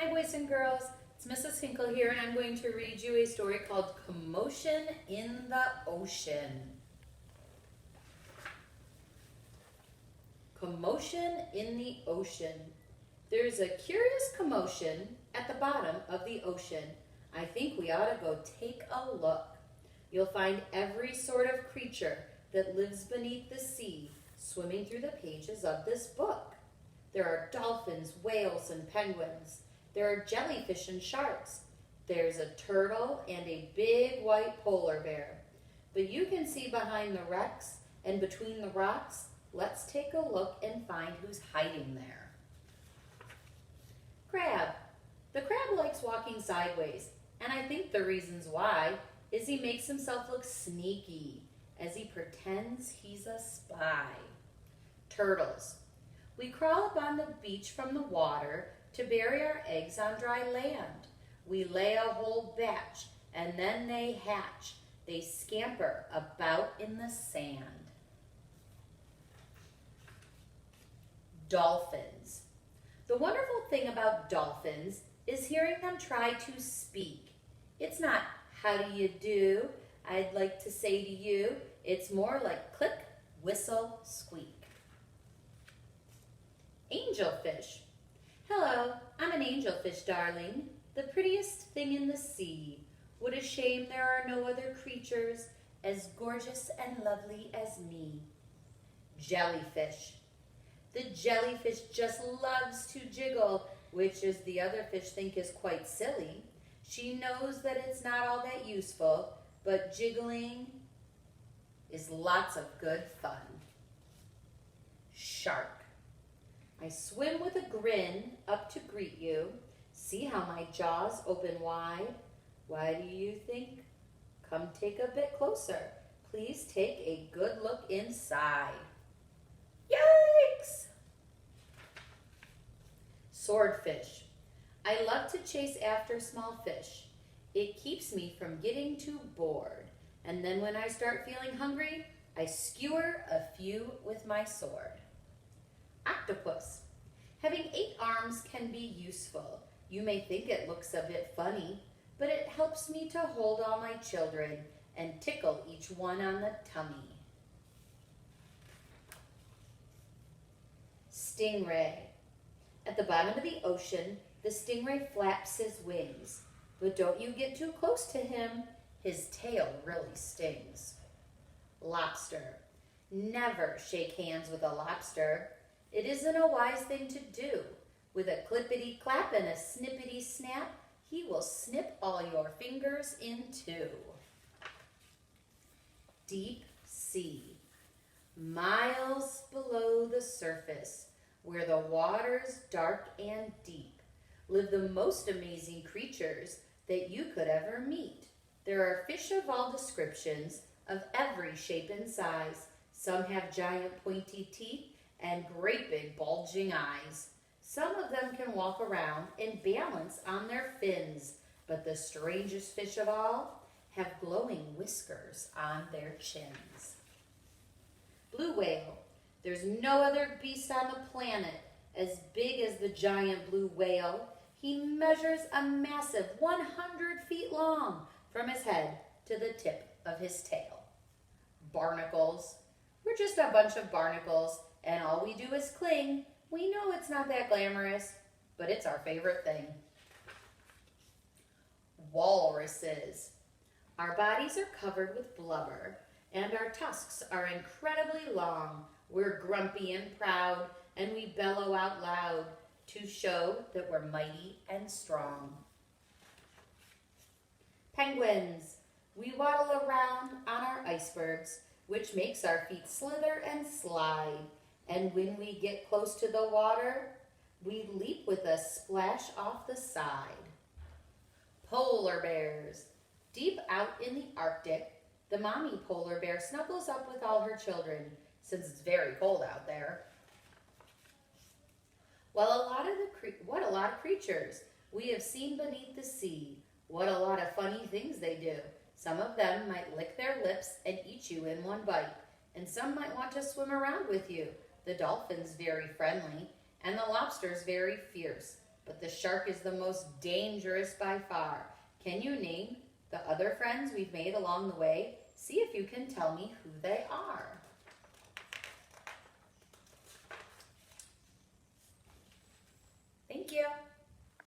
Hi boys and girls, it's Mrs. Hinkle here and I'm going to read you a story called Commotion in the Ocean. Commotion in the Ocean. There's a curious commotion at the bottom of the ocean. I think we ought to go take a look. You'll find every sort of creature that lives beneath the sea swimming through the pages of this book. There are dolphins, whales, and penguins. There are jellyfish and sharks. There's a turtle and a big white polar bear. But you can see behind the wrecks and between the rocks. Let's take a look and find who's hiding there. Crab. The crab likes walking sideways, and I think the reasons why is he makes himself look sneaky as he pretends he's a spy. Turtles. We crawl up on the beach from the water to bury our eggs on dry land. We lay a whole batch, and then they hatch. They scamper about in the sand. Dolphins. The wonderful thing about dolphins is hearing them try to speak. It's not, how do you do? I'd like to say to you. It's more like click, whistle, squeak. Angelfish. Hello, I'm an angelfish, darling, the prettiest thing in the sea. What a shame there are no other creatures as gorgeous and lovely as me. Jellyfish. The jellyfish just loves to jiggle, which is the other fish think is quite silly. She knows that it's not all that useful, but jiggling is lots of good fun. Shark. I swim with a grin up to greet you. See how my jaws open wide? Why do you think? Come take a bit closer. Please take a good look inside. Yikes! Swordfish. I love to chase after small fish. It keeps me from getting too bored. And then when I start feeling hungry, I skewer a few with my sword. Octopus. Having 8 arms can be useful. You may think it looks a bit funny, but it helps me to hold all my children and tickle each one on the tummy. Stingray. At the bottom of the ocean, the stingray flaps his wings, but don't you get too close to him. His tail really stings. Lobster. Never shake hands with a lobster. It isn't a wise thing to do. With a clippity-clap and a snippity-snap, he will snip all your fingers in two. Deep sea. Miles below the surface, where the water's dark and deep, live the most amazing creatures that you could ever meet. There are fish of all descriptions, of every shape and size. Some have giant pointy teeth and great big bulging eyes. Some of them can walk around and balance on their fins, but the strangest fish of all have glowing whiskers on their chins. Blue whale. There's no other beast on the planet as big as the giant blue whale. He measures a massive 100 feet long from his head to the tip of his tail. Barnacles. We're just a bunch of barnacles, and all we do is cling. We know it's not that glamorous, but it's our favorite thing. Walruses. Our bodies are covered with blubber, and our tusks are incredibly long. We're grumpy and proud, and we bellow out loud to show that we're mighty and strong. Penguins. We waddle around on our icebergs, which makes our feet slither and slide. And when we get close to the water, we leap with a splash off the side. Polar bears. Deep out in the Arctic, the mommy polar bear snuggles up with all her children, since it's very cold out there. Well, what a lot of creatures we have seen beneath the sea. What a lot of funny things they do. Some of them might lick their lips and eat you in one bite, and some might want to swim around with you. The dolphin's very friendly, and the lobster's very fierce. but the shark is the most dangerous by far. Can you name the other friends we've made along the way? See if you can tell me who they are.